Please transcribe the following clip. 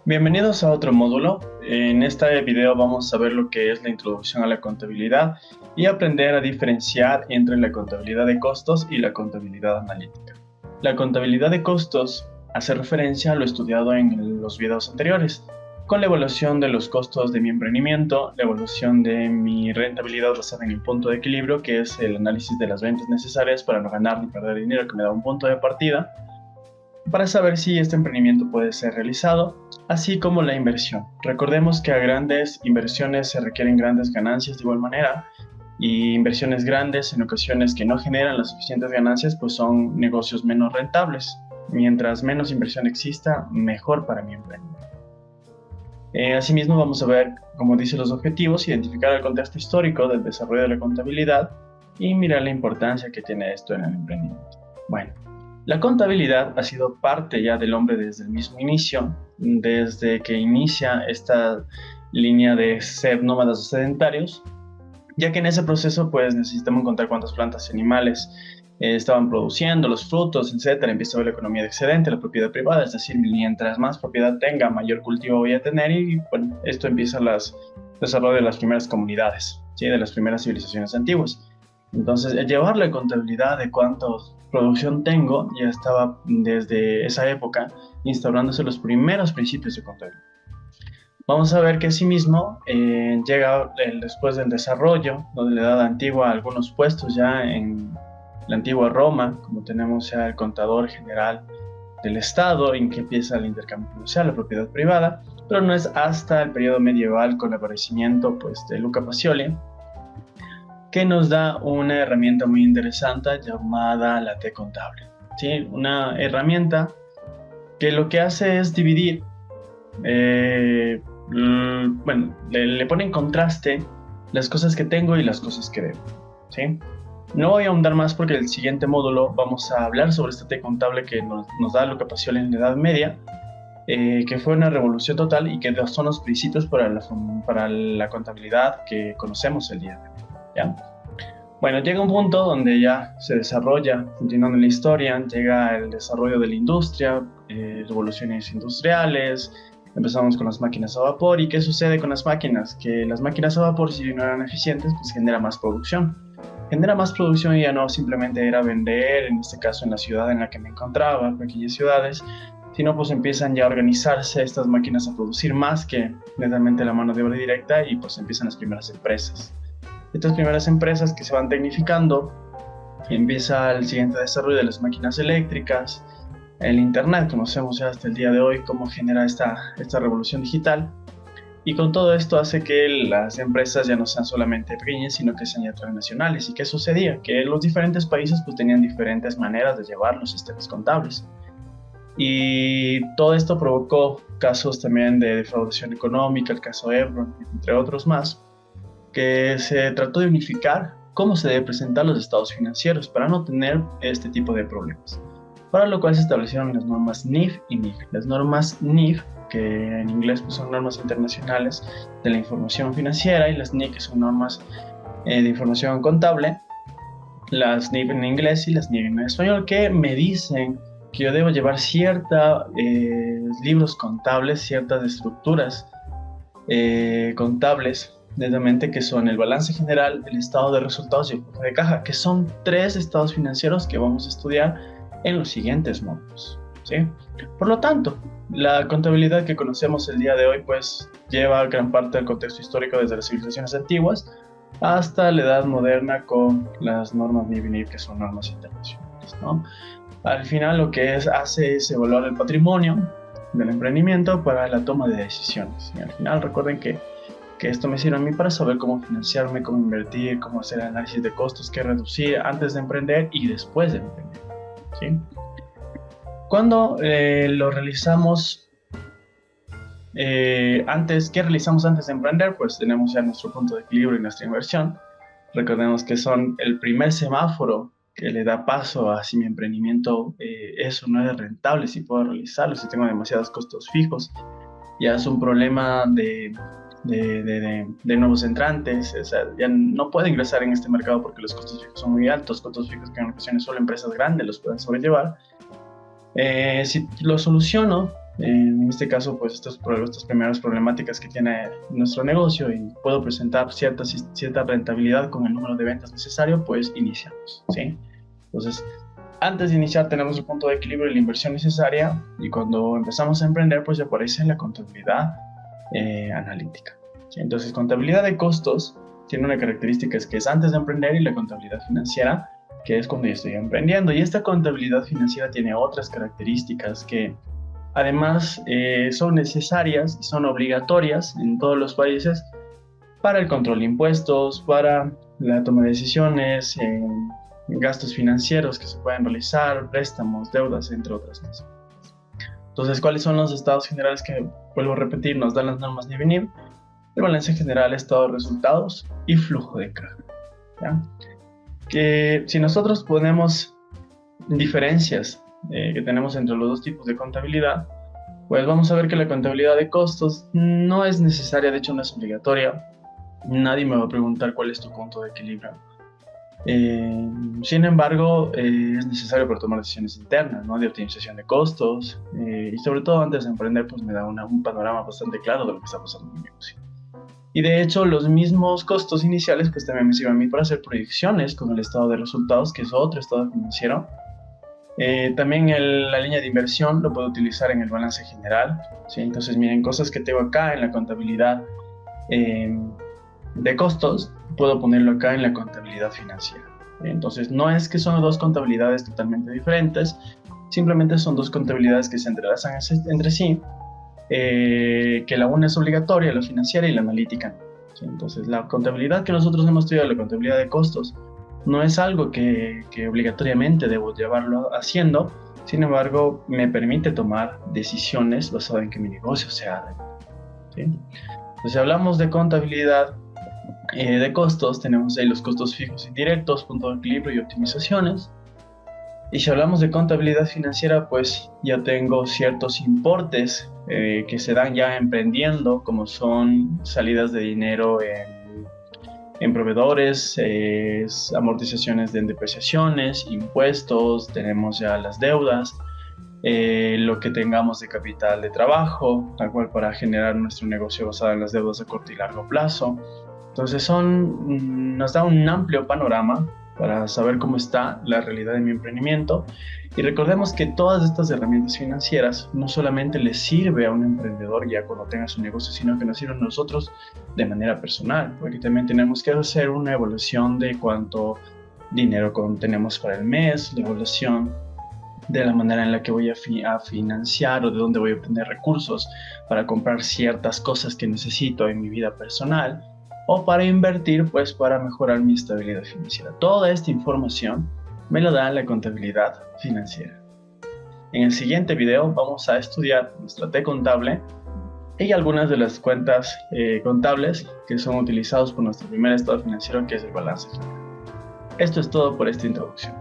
Bienvenidos a otro módulo. En este video vamos a ver lo que es la introducción a la contabilidad y aprender a diferenciar entre la contabilidad de costos y la contabilidad analítica. La contabilidad de costos hace referencia a lo estudiado en los videos anteriores, con la evaluación de los costos de mi emprendimiento, la evaluación de mi rentabilidad basada en el punto de equilibrio, que es el análisis de las ventas necesarias para no ganar ni perder dinero, que me da un punto de partida, para saber si este emprendimiento puede ser realizado, así como la inversión. Recordemos que a grandes inversiones se requieren grandes ganancias de igual manera, y inversiones grandes en ocasiones que no generan las suficientes ganancias, pues son negocios menos rentables. Mientras menos inversión exista, mejor para mi emprendimiento. Asimismo, vamos a ver, como dice, los objetivos, identificar el contexto histórico del desarrollo de la contabilidad y mirar la importancia que tiene esto en el emprendimiento. Bueno, la contabilidad ha sido parte ya del hombre desde el mismo inicio, desde que inicia esta línea de ser nómadas o sedentarios, ya que en ese proceso pues necesitamos contar cuántas plantas y animales estaban produciendo, los frutos, etcétera. Empieza a ver la economía de excedente, la propiedad privada, es decir, mientras más propiedad tenga, mayor cultivo voy a tener, y bueno, esto empieza el desarrollo de las primeras comunidades, ¿sí? De las primeras civilizaciones antiguas. Entonces, el llevar la contabilidad de cuántos producción tengo ya estaba desde esa época instaurándose los primeros principios de contabilidad. Vamos a ver que asimismo llega después del desarrollo, donde la Edad Antigua algunos puestos ya en la antigua Roma, como tenemos ya el contador general del Estado, en que empieza el intercambio comercial, la propiedad privada, pero no es hasta el periodo medieval con el aparecimiento pues, de Luca Pacioli, que nos da una herramienta muy interesante llamada la T contable. ¿Sí? Una herramienta que lo que hace es dividir, le pone en contraste las cosas que tengo y las cosas que debo. ¿Sí? No voy a ahondar más porque en el siguiente módulo vamos a hablar sobre esta T contable que nos da Luca Pacioli en la Edad Media, que fue una revolución total y que son los principios para la contabilidad que conocemos el día de hoy. ¿Ya? Bueno, llega un punto donde ya se desarrolla, continuando en la historia, llega el desarrollo de la industria, revoluciones industriales, empezamos con las máquinas a vapor. ¿Y qué sucede con las máquinas? Que las máquinas a vapor, si no eran eficientes, pues genera más producción. Genera más producción y ya no simplemente era vender, en este caso en la ciudad en la que me encontraba, pequeñas ciudades, sino pues empiezan ya a organizarse estas máquinas a producir más que netamente la mano de obra directa, y pues empiezan las primeras empresas. Estas primeras empresas que se van tecnificando, empieza el siguiente desarrollo de las máquinas eléctricas, el internet, conocemos ya hasta el día de hoy cómo genera esta revolución digital, y con todo esto hace que las empresas ya no sean solamente pequeñas, sino que sean ya transnacionales. ¿Y qué sucedía? Que los diferentes países pues tenían diferentes maneras de llevar los sistemas contables. Y todo esto provocó casos también de defraudación económica, el caso Enron, entre otros más, que se trató de unificar cómo se debe presentar los estados financieros para no tener este tipo de problemas. Para lo cual se establecieron las normas NIF y NIF. Las normas NIF, que en inglés pues, son normas internacionales de la información financiera, y las NIF, que son normas de información contable, las NIF en inglés y las NIF en español, que me dicen que yo debo llevar ciertos libros contables, ciertas estructuras contables, netamente, que son el balance general, el estado de resultados y el flujo de caja, que son 3 estados financieros que vamos a estudiar en los siguientes módulos, ¿sí? Por lo tanto, la contabilidad que conocemos el día de hoy pues lleva gran parte del contexto histórico desde las civilizaciones antiguas hasta la edad moderna con las normas NIF y NIF, que son normas internacionales, ¿no? Al final lo que hace es evaluar el patrimonio del emprendimiento para la toma de decisiones, y al final recuerden que esto me sirve a mí para saber cómo financiarme, cómo invertir, cómo hacer análisis de costos, qué reducir antes de emprender y después de emprender, ¿sí? Cuando lo realizamos ¿qué realizamos antes de emprender? Pues tenemos ya nuestro punto de equilibrio y nuestra inversión. Recordemos que son el primer semáforo que le da paso a si mi emprendimiento es o no es rentable, si puedo realizarlo, si tengo demasiados costos fijos. Ya es un problema de nuevos entrantes, o sea, ya no puede ingresar en este mercado porque los costos fijos son muy altos, costos fijos que en ocasiones solo empresas grandes los pueden sobrellevar. Si lo soluciono En este caso, pues estas primeras problemáticas que tiene nuestro negocio y puedo presentar cierta rentabilidad con el número de ventas necesario, pues iniciamos, ¿sí? Entonces, antes de iniciar tenemos el punto de equilibrio y la inversión necesaria, y cuando empezamos a emprender, pues aparece la contabilidad analítica, ¿sí? Entonces, contabilidad de costos tiene una característica, es que es antes de emprender, y la contabilidad financiera, que es cuando yo estoy emprendiendo. Y esta contabilidad financiera tiene otras características que además son necesarias y son obligatorias en todos los países para el control de impuestos, para la toma de decisiones, gastos financieros que se pueden realizar, préstamos, deudas, entre otras cosas. Entonces, ¿cuáles son los estados generales que, vuelvo a repetir, nos dan las normas de IBNIB? El balance general, estado de resultados y flujo de caja, ¿ya? Que si nosotros ponemos diferencias que tenemos entre los dos tipos de contabilidad, pues vamos a ver que la contabilidad de costos no es necesaria, de hecho no es obligatoria. Nadie me va a preguntar cuál es tu punto de equilibrio. Sin embargo, es necesario para tomar decisiones internas, ¿no? De optimización de costos, y sobre todo antes de emprender, pues me da un panorama bastante claro de lo que está pasando en mi negocio. Y de hecho, los mismos costos iniciales pues también me sirven a mí para hacer proyecciones con el estado de resultados, que es otro estado financiero. También la línea de inversión lo puedo utilizar en el balance general, ¿sí? Entonces, miren, cosas que tengo acá en la contabilidad de costos, puedo ponerlo acá en la contabilidad financiera. Entonces, no es que son dos contabilidades totalmente diferentes, simplemente son dos contabilidades que se entrelazan entre sí, que la una es obligatoria, la financiera, y la analítica no, ¿sí? Entonces, la contabilidad que nosotros hemos estudiado, la contabilidad de costos, no es algo que obligatoriamente debo llevarlo haciendo. Sin embargo, me permite tomar decisiones basadas en que mi negocio sea rentable, ¿sí? Entonces, si hablamos de contabilidad de costos, tenemos ahí los costos fijos e indirectos, punto de equilibrio y optimizaciones. Y si hablamos de contabilidad financiera, pues ya tengo ciertos importes que se dan ya emprendiendo, como son salidas de dinero en proveedores, amortizaciones de depreciaciones, impuestos, tenemos ya las deudas, lo que tengamos de capital de trabajo, tal cual para generar nuestro negocio basado en las deudas a corto y largo plazo. Entonces nos da un amplio panorama para saber cómo está la realidad de mi emprendimiento. Y recordemos que todas estas herramientas financieras no solamente les sirve a un emprendedor ya cuando tenga su negocio, sino que nos sirven a nosotros de manera personal, porque también tenemos que hacer una evaluación de cuánto dinero tenemos para el mes, la evaluación de la manera en la que voy a financiar o de dónde voy a obtener recursos para comprar ciertas cosas que necesito en mi vida personal, o para invertir, pues para mejorar mi estabilidad financiera. Toda esta información me la da la contabilidad financiera. En el siguiente video vamos a estudiar nuestra T contable y algunas de las cuentas contables que son utilizados por nuestro primer estado financiero, que es el balance general. Esto es todo por esta introducción.